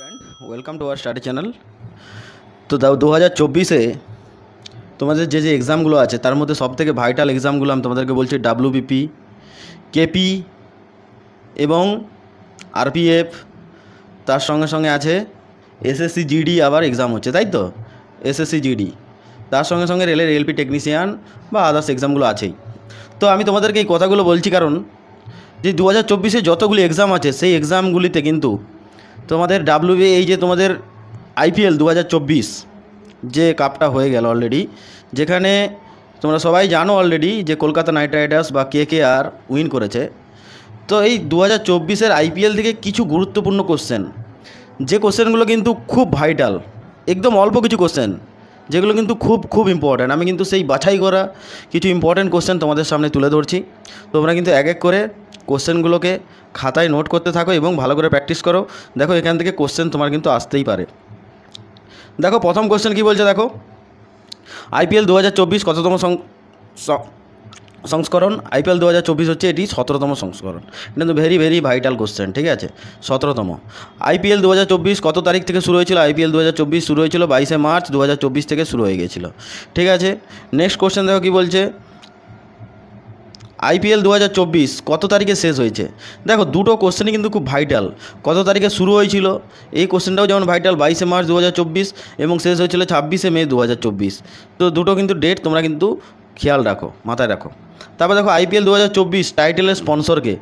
Student welcome to our study channel. তো 2024-এ তোমাদের যে এক্সামগুলো আছে তার মধ্যে সবথেকে ভাইটাল এক্সামগুলো আমি তোমাদেরকে বলছি ডাব্লিউবিপি, কেপি এবং আরপিএফ। তার সঙ্গে সঙ্গে আছে এসএসসি জিডি, আবার এক্সাম হচ্ছে, তাই তো এসএসসি জিডি। তার সঙ্গে সঙ্গে রেলের এলপি টেকনিশিয়ান বা আদার্স এক্সামগুলো আছেই। তো আমি তোমাদেরকে এই কথাগুলো বলছি কারণ যে 2024-এ যতগুলি এক্সাম আছে সেই এক্সামগুলিতে কিন্তু তোমাদের ডাব্লিউবি, এই যে তোমাদের আইপিএল 2024 যে কাপটা হয়ে গেল অলরেডি, যেখানে তোমরা সবাই জানো অলরেডি যে কলকাতা নাইট রাইডার্স বা কেকেআর উইন করেছে। তো এই 2024-এর আইপিএল থেকে কিছু গুরুত্বপূর্ণ কোশ্চেন, যে কোশ্চেনগুলো কিন্তু খুব ভাইটাল, একদম অল্প কিছু কোশ্চেন যেগুলো কিন্তু খুব খুব ইম্পর্ট্যান্ট, আমি কিন্তু সেই বাছাই করা কিছু ইম্পর্ট্যান্ট কোশ্চেন তোমাদের সামনে তুলে ধরছি। তোমরা কিন্তু এক এক করে কোশ্চেনগুলোকে খাতায় নোট করতে থাকো এবং ভালো করে প্র্যাকটিস করো। দেখো এখান থেকে কোশ্চেন তোমার কিন্তু আসতেই পারে। দেখো প্রথম কোশ্চেন কী বলছে, দেখো আইপিএল 2024 কততম সংস্করণ? আইপিএল 2024 হচ্ছে এটি 17তম সংস্করণ। এটা কিন্তু ভেরি ভেরি ভাইটাল কোশ্চেন, ঠিক আছে, 17তম। আইপিএল 2024 কত তারিখ থেকে শুরু হয়েছিল? আইপিএল 2024 শুরু হয়েছিল 22শে মার্চ 2024 থেকে শুরু হয়ে গিয়েছিল, ঠিক আছে। নেক্সট কোশ্চেন দেখো কী বলছে, আইপিএল 2024 কত তারিখে শেষ হয়েছে? দেখো দুটো কোশ্চেনই কিন্তু খুব ভাইটাল। কত তারিখে শুরু হয়েছিল এই কোশ্চেনটাও যেমন ভাইটাল, 22শে মার্চ 2024, এবং শেষ হয়েছিল 26শে মে 2024। তো দুটো কিন্তু ডেট তোমরা কিন্তু খেয়াল রাখো, মাথায় রাখো। তারপর দেখো আইপিএল 2024 টাইটেলের স্পন্সরকে।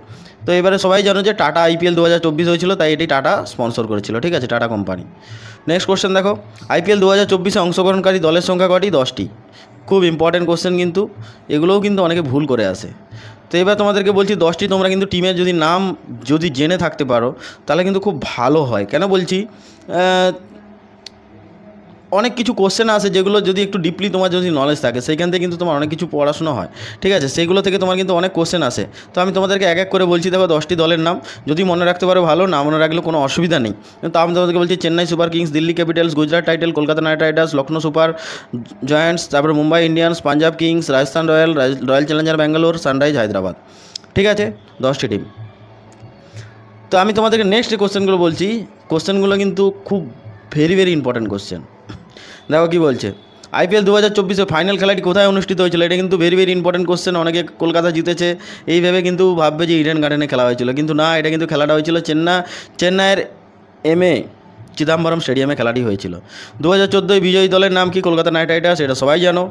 তো এবারে সবাই জানো যে টাটা আইপিএল 2024 হয়েছিল, তাই এটি টাটা স্পন্সর করেছিল, ঠিক আছে, টাটা কোম্পানি। নেক্সট কোশ্চেন দেখো, আইপিএল 2024-এ অংশগ্রহণকারী দলের সংখ্যা কটি? 10টি। খুব ইম্পর্টেন্ট কোশ্চেন কিন্তু, এগুলোও কিন্তু অনেকে ভুল করে আসে। তো এবার তোমাদেরকে বলছি 10টি তোমরা কিন্তু টিমের যদি নাম যদি জেনে থাকতে পারো তাহলে কিন্তু খুব ভালো হয়। কেন বলছি, অনেক কিছু কোশ্চেন আছে যেগুলো যদি একটু ডিপলি তোমার যদি নলেজ থাকে সেইখান থেকে কিন্তু তোমার অনেক কিছু পড়াশোনা হয়, ঠিক আছে, সেইগুলো থেকে তোমার কিন্তু অনেক কোশ্চেন আসে। তো আমি তোমাদেরকে এক এক করে বলছি। দেখো 10টি দলের নাম যদি মনে রাখতে পারো ভালো, না মনে রাখলে কোনো অসুবিধা নেই। তো আমি তোমাদেরকে বলছি Chennai Super Kings, Delhi Capitals, Gujarat টাইটেল, Kolkata Knight Riders, Lucknow Super Giants, তারপরে Mumbai Indians, Punjab Kings, Rajasthan Royal Challenger Bangalore, Sunrisers Hyderabad, ঠিক আছে, 10টি টিম। তো আমি তোমাদেরকে নেক্সট যে কোশ্চেনগুলো বলছি, কোশ্চেনগুলো কিন্তু খুব ভেরি ভেরি ইম্পর্ট্যান্ট কোশ্চেন। দেখো কী বলছে, আইপিএল 2024-এ ফাইনাল খেলাটি কোথায় অনুষ্ঠিত হয়েছিল? এটা কিন্তু ভেরি ভেরি ইম্পর্টেন্ট কোশ্চেন। অনেকে কলকাতা জিতেছে এই ভেবে কিন্তু ভাববে যে ইডেন গার্ডেনে খেলা হয়েছিল, কিন্তু না, এটা কিন্তু খেলাটা হয়েছিল চেন্নাইয়ের এমএ চিদাম্বরম স্টেডিয়ামে খেলাটি হয়েছিল। 2014 বিজয়ী দলের নাম কি? কলকাতা নাইট রাইডার্স, এটা সবাই জানো।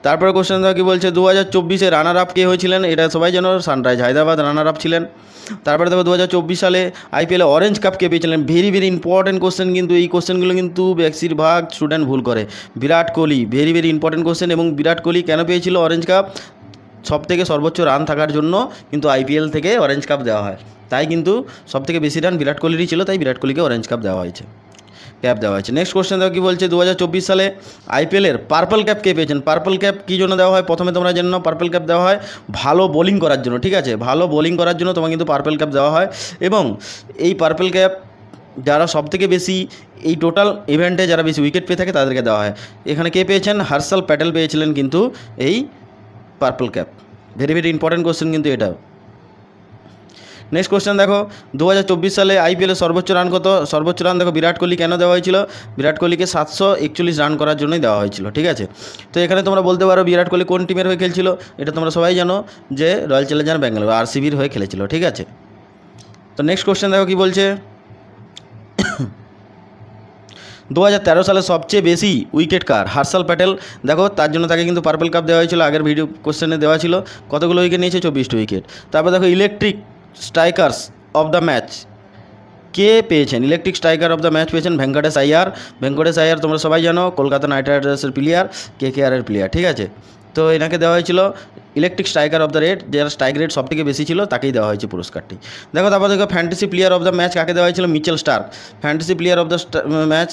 তারপরে কোশ্চেন দেখো কী বলছে, 2024-এ রানার আপ কে হয়েছিলেন? এটা সবাই জানো, সানরাইজ হায়দ্রাবাদ রানার আপ ছিলেন। তারপরে দেখো 2024 সালে আইপিএলে অরেঞ্জ কাপ কে পেয়েছিলেন? ভেরি ভেরি ইম্পর্টেন্ট কোশ্চেন কিন্তু, এই কোশ্চেনগুলো কিন্তু বেশিরভাগ স্টুডেন্ট ভুল করে। Virat Kohli, very very important question. এবং বিরাট কোহলি কেন পেয়েছিল অরেঞ্জ কাপ? সবথেকে সর্বোচ্চ রান থাকার জন্য কিন্তু আইপিএল থেকে অরেঞ্জ কাপ দেওয়া হয়, তাই কিন্তু সবথেকে বেশি রান বিরাট কোহলিরই ছিল, তাই বিরাট কোহলিকে অরেঞ্জ কাপ দেওয়া হয়েছে। নেক্সট কোশ্চেন দেখো কী বলছে, 2024 সালে আইপিএলের পার্পল ক্যাপ কে পেয়েছেন? পার্পল ক্যাপ কী জন্য দেওয়া হয়? প্রথমে তোমরা জেনে নাও, পার্পল ক্যাপ দেওয়া হয় ভালো বোলিং করার জন্য, ঠিক আছে, ভালো বোলিং করার জন্য তোমার কিন্তু পার্পল ক্যাপ দেওয়া হয়। এবং এই পার্পল ক্যাপ যারা সবথেকে বেশি এই টোটাল ইভেন্টে যারা বেশি উইকেট পেয়ে থাকে তাদেরকে দেওয়া হয়। এখানে কে পেয়েছেন? হর্ষল প্যাটেল পেয়েছিলেন কিন্তু এই purple cap. Very very important question কিন্তু এটাও। নেক্সট কোশ্চেন দেখো, 2024 সালে আইপিএলের সর্বোচ্চ রান কত? সর্বোচ্চ রান দেখো বিরাট কোহলি কেন দেওয়া হয়েছিল? বিরাট কোহলিকে 741 রান করার জন্যই দেওয়া হয়েছিল, ঠিক আছে। তো এখানে তোমরা বলতে পারো বিরাট কোহলি কোন টিমের হয়ে খেলছিল? এটা তোমরা সবাই জানো যে রয়্যাল চ্যালেঞ্জার ব্যাঙ্গালোর আরসিবির হয়ে খেলেছিল, ঠিক আছে। তো নেক্সট কোশ্চেন দেখো কী বলছে, 2013 সালে সবচেয়ে বেশি উইকেট কার? হর্ষল প্যাটেল। দেখো তার জন্য তাকে কিন্তু পার্পল কাপ দেওয়া হয়েছিল, আগের ভিডিও কোশ্চেনে দেওয়া ছিল। কতগুলো উইকেট নিয়েছে? 24টি উইকেট। তারপর দেখো electric strikers of the match কে পেয়েছেন? Electric striker of the match পেয়েছেন ভেঙ্কটেশ আইয়ার। ভেঙ্কটেশ আইয়ার তোমরা সবাই জানো কলকাতা নাইট রাইডার্সের প্লেয়ার, কেকেআরের প্লেয়ার, ঠিক আছে। তো এনাকে দেওয়া হয়েছিল electric striker of the rate, যার স্ট্রাইক রেট সব থেকে বেশি ছিল তাকেই দেওয়া হয়েছে পুরস্কারটি। দেখো তারপর দেখো fantasy player of the match কাকে দেওয়া হয়েছিল? Mitchell Starc. Fantasy player of the match,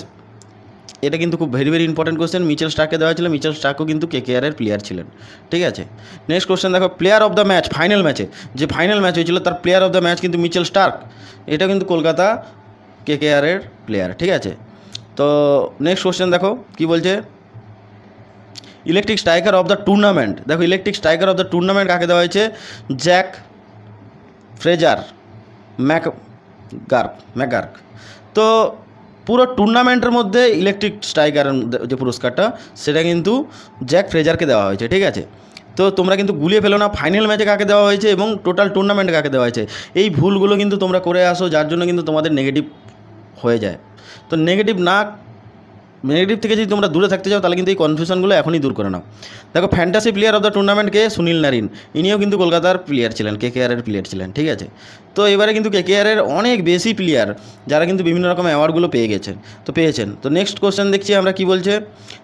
এটা কিন্তু খুব very very important question. Mitchell স্টার্ককে দেওয়া হয়েছিল, মিচেল স্টার্কও কিন্তু কেকেআরের প্লেয়ার ছিলেন, ঠিক আছে। নেক্সট কোশ্চেন দেখো, player of the match final ম্যাচে, যে ফাইনাল ম্যাচ হয়েছিল তার প্লেয়ার অফ দ্য ম্যাচ কিন্তু মিচেল স্টার্ক, এটা কিন্তু কলকাতা কেকেআরের প্লেয়ার, ঠিক আছে। তো নেক্সট কোশ্চেন দেখো কী বলছে, electric striker of the tournament. দেখো electric striker of the tournament কাকে দেওয়া হয়েছে? Jake Fraser McGurk. তো পুরো টুর্নামেন্টের মধ্যে ইলেকট্রিক স্ট্রাইকারের যে পুরস্কারটা সেটা কিন্তু জ্যাক ফ্রেজারকে দেওয়া হয়েছে, ঠিক আছে। তো তোমরা কিন্তু গুলিয়ে ফেলো না, ফাইনাল ম্যাচে কাকে দেওয়া হয়েছে এবং টোটাল টুর্নামেন্টে কাকে দেওয়া হয়েছে, এই ভুলগুলো কিন্তু তোমরা করে আসো, যার জন্য কিন্তু তোমাদের নেগেটিভ হয়ে যায়। তো নেগেটিভ থেকে যদি তোমরা দূরে থাকতে চাও তাহলে কিন্তু এই কনফিউশনগুলো এখনই দূর করে নাও। দেখো ফ্যান্টাসি প্লেয়ার অফ দ্য টুর্নামেন্টকে সুনীল নারিন, ইনিও কিন্তু কলকাতার প্লেয়ার ছিলেন, কেকেআরের প্লেয়ার ছিলেন, ঠিক আছে। তো এবারে কিন্তু কেকেআরের অনেক বেশি প্লেয়ার যারা কিন্তু বিভিন্ন রকম অ্যাওয়ার্ডগুলো পেয়েছেন। তো নেক্সট কোশ্চেন দেখছি আমরা কি বলছে।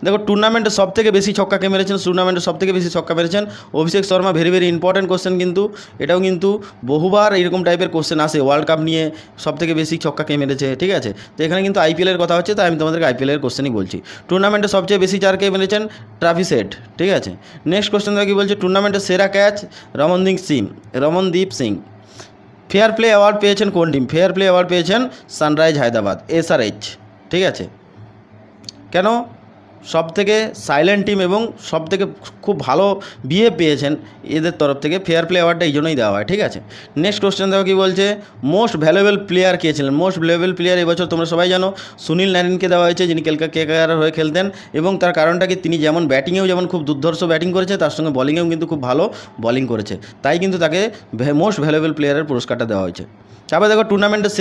দেখো টুর্নামেন্টে সব থেকে বেশি ছক্কা কে মেরেছেন, টুর্নামেন্টে সব থেকে বেশি ছক্কা মেরেছেন Abhishek Sharma. Very very important question কিন্তু এটাও কিন্তু বহুবার এরকম টাইপের কোশ্চেন আসে, ওয়ার্ল্ড কাপ নিয়ে সব থেকে বেশি ছক্কা কে মেরেছে, ঠিক আছে। তো এখানে কিন্তু আইপিএলের কথা হচ্ছে, তাই আমি তোমাদেরকে আইপিএলের কোশ্চেনই বলছি। টুর্নামেন্টে সবচেয়ে বেশি চার কে মেরেছেন ট্রাভিস হেড, ঠিক আছে। নেক্সট কোশ্চেন দেখো কি বলছে, টুর্নামেন্টের সেরা catch Ramandeep Singh. Fair play award পেয়েছেন কোন টিম, ফেয়ার প্লে অ্যাওয়ার্ড পেয়েছেন সানরাইজ হায়দ্রাবাদ, SRH, ঠিক আছে। কেন, সব থেকে সাইলেন্ট টিম এবং সব থেকে খুব ভালো বিয়ে পেয়েছেন এদের তরফ থেকে ফেয়ার প্লে অ্যাওয়ার্ডটা এই জন্যই দেওয়া হয়, ঠিক আছে। নেক্সট কোশ্চেন দেখো কী বলছে, মোস্ট ভ্যালুয়েবল প্লেয়ার কে ছিলেন। মোস্ট ভ্যালুয়েবল প্লেয়ার এবছর তোমরা সবাই জানো সুনীল নারিনকে দেওয়া হয়েছে, যিনি কেকেআর হয়ে খেলতেন, এবং তার কারণটা কি, তিনি যেমন ব্যাটিংয়েও যেমন খুব দুর্ধর্ষ ব্যাটিং করেছে, তার সঙ্গে বলিংয়েও কিন্তু খুব ভালো বলিং করেছে, তাই কিন্তু তাকে মোস্ট ভ্যালুয়েবল প্লেয়ারের পুরস্কারটা দেওয়া হয়েছে। তারপরে দেখো টুর্নামেন্টের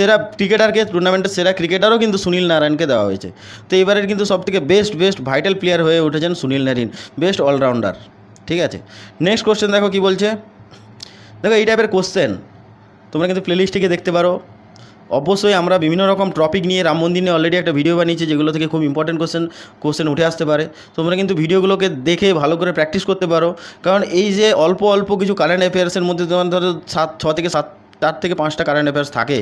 সেরা ক্রিকেটারও কিন্তু সুনীল নারায়ণকে দেওয়া হয়েছে। তো এবারের কিন্তু সবথেকে বেস্ট ভাইটাল প্লেয়ার হয়ে উঠেছেন সুনীল নারিন, বেস্ট অলরাউন্ডার, ঠিক আছে। নেক্সট কোশ্চেন দেখো কি বলছে। দেখো এই টাইপের কোশ্চেন তোমরা কিন্তু প্লেলিস্টে দেখতে পারো। অবশ্যই আমরা বিভিন্ন রকম টপিক নিয়ে রাম মন্দির নিয়ে অলরেডি একটা ভিডিও বানিয়েছি, যেগুলো থেকে খুব ইম্পর্টেন্ট কোশ্চেন উঠে আসতে পারে। তোমরা কিন্তু ভিডিওগুলোকে দেখে ভালো করে প্র্যাকটিস করতে পারো, কারণ এই যে অল্প কিছু কারেন্ট অ্যাফেয়ার্সের মধ্যে তোমার ধরো 4 থেকে 5টা কারেন্ট অ্যাফেয়ার্স থাকে।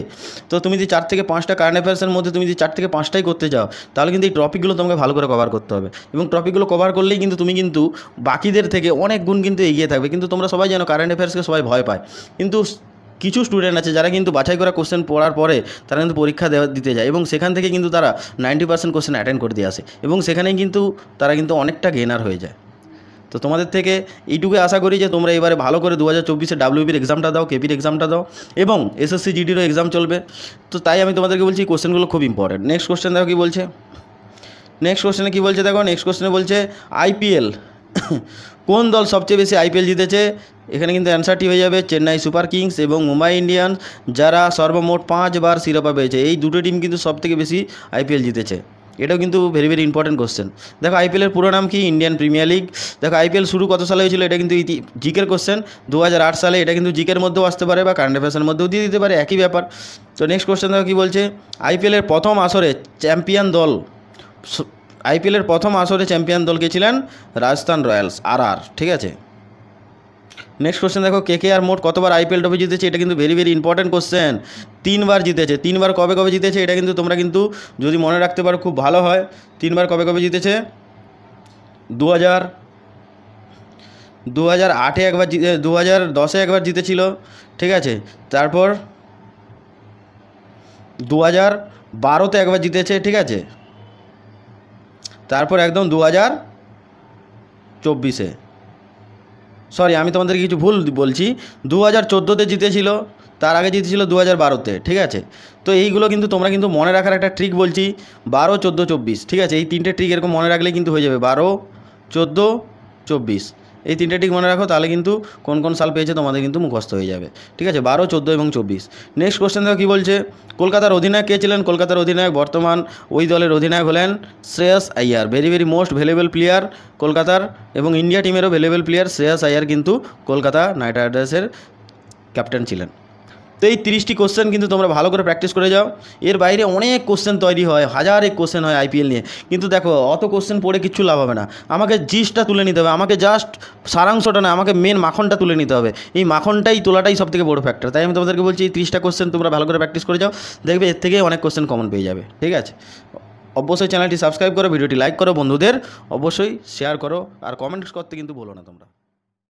তো তুমি যদি 4 থেকে 5টা কারেন্ট অ্যাফেয়ার্সের মধ্যে তুমি যদি 4 থেকে 5টাই করতে চাও, তাহলে কিন্তু এই টপিকগুলো তোমাকে ভালো করে কভার করতে হবে, এবং টপিকগুলো কভার করলেই কিন্তু তুমি কিন্তু বাকিদের থেকে অনেক গুণ কিন্তু এগিয়ে থাকবে। কিন্তু তোমরা সবাই জানো কারেন্ট অ্যাফেয়ার্সকে সবাই ভয় পায়, কিন্তু কিছু স্টুডেন্ট আছে যারা কিন্তু বাছাই করা কোশ্চেন পড়ার পরে তারা কিন্তু পরীক্ষা দিতে যায়, এবং সেখান থেকে কিন্তু তারা 90% কোশ্চেন অ্যাটেন্ড করে দিয়ে আসে, এবং সেখানেই কিন্তু তারা কিন্তু অনেকটা গেনার হয়ে যায়। তো তোমাদের থেকে এইটুকুই আশা করি যে তোমরা এবারে ভালো করে 2024-এ WBর এক্সামটা দাও, KPর এক্সামটা দাও, এবং SSC GDরও এক্সাম চলবে। তো তাই আমি তোমাদেরকে বলছি কোশ্চেনগুলো খুব ইম্পর্টেন্ট। নেক্সট কোশ্চেন দেখো কী বলছে। নেক্সট কোশ্চেনে বলছে IPL কোন দল সবচেয়ে বেশি IPL জিতেছে। এখানে কিন্তু অ্যান্সারটি হয়ে যাবে চেন্নাই সুপার কিংস এবং মুম্বাই ইন্ডিয়ান্স, যারা সর্বমোট 5 বার শিরোপা পেয়েছে। এই দুটো টিম কিন্তু সবথেকে বেশি IPL জিতেছে। এটাও কিন্তু ভেরি ভেরি ইম্পর্টেন্ট কোশ্চেন। দেখো IPLের পুরো নাম কি, ইন্ডিয়ান প্রিমিয়ার লিগ। দেখো IPL শুরু কত সালে হয়েছিল, এটা কিন্তু জিকের কোশ্চেন, 2008 সালে। এটা কিন্তু জিকের মধ্যেও আসতে পারে বা কারেন্ট অ্যাফেয়ার্সের মধ্যেও দিয়ে দিতে পারে, একই ব্যাপার। তো নেক্সট কোশ্চেন দেখো কী বলছে, IPLের প্রথম আসরে চ্যাম্পিয়ন দল কে ছিলেন, রাজস্থান রয়্যালস, RR, ঠিক আছে। নেক্সট কোশ্চেন দেখো KKR মোট কতবার IPL ট্রফি জিতেছে। এটা কিন্তু ভেরি ভেরি ইম্পর্টেন্ট কোশ্চেন। 3বার জিতেছে। 3বার কবে জিতেছে এটা কিন্তু তোমরা কিন্তু যদি মনে রাখতে পারো খুব ভালো হয়। 3বার কবে জিতেছে, 2008-এ একবার, 2010-এ একবার জিতেছিল, ঠিক আছে। তারপর 2012-তে একবার জিতেছে, ঠিক আছে। তারপর একদম 2024-এ, সরি আমি তোমাদেরকে কিছু ভুল বলছি, 2014-তে জিতেছিল, তার আগে জিতেছিল 2012-তে, ঠিক আছে। তো এইগুলো কিন্তু তোমরা কিন্তু মনে রাখার একটা ট্রিক বলছি, 12, 14, 24, ঠিক আছে। এই 3টে ট্রিক এরকম মনে রাখলেই কিন্তু হয়ে যাবে, 12, 14, 24। এই 3টে ট্রিক মনে রাখো, তাহলে কিন্তু কোন কোন সাল পেয়েছে তোমাদের কিন্তু মুখস্থ হয়ে যাবে, ঠিক আছে। 12, 14 এবং 24। নেক্সট কোশ্চেন দেখো কী বলছে, কলকাতার অধিনায়ক কে ছিলেন। কলকাতার অধিনায়ক, বর্তমান ওই দলের অধিনায়ক হলেন Shreyas Iyer. Very very most valuable player কলকাতার, এবং ইন্ডিয়া টিমেরও ভ্যালুয়েবল প্লেয়ার শ্রেয়স আইয়ার কিন্তু কলকাতা নাইট রাইডার্সের ক্যাপ্টেন ছিলেন। তো এই 30টি কোশ্চেন কিন্তু তোমরা ভালো করে প্র্যাকটিস করে যাও। এর বাইরে অনেক কোশ্চেন তৈরি হয়, হাজারেক কোশ্চেন হয় IPL নিয়ে, কিন্তু দেখো অত কোশ্চেন পড়ে কিচ্ছু লাভ হবে না। আমাকে জিসটা তুলে নিতে হবে, আমাকে জাস্ট সারাংশটা না, আমাকে মেন মাখনটা তুলে নিতে হবে। এই মাখনটাই তোলাটাই সবথেকে বড় ফ্যাক্টর। তাই আমি তোমাদেরকে বলছি এই 30টা কোশ্চেন তোমরা ভালো করে প্র্যাকটিস করে যাও, দেখবে এর থেকে অনেক কোশ্চেন কমন পেয়ে যাবে, ঠিক আছে। অবশ্যই চ্যানেলটি সাবস্ক্রাইব করো, ভিডিওটি লাইক করো, বন্ধুদের অবশ্যই শেয়ার করো, আর কমেন্টস করতে কিন্তু ভুলো না তোমরা।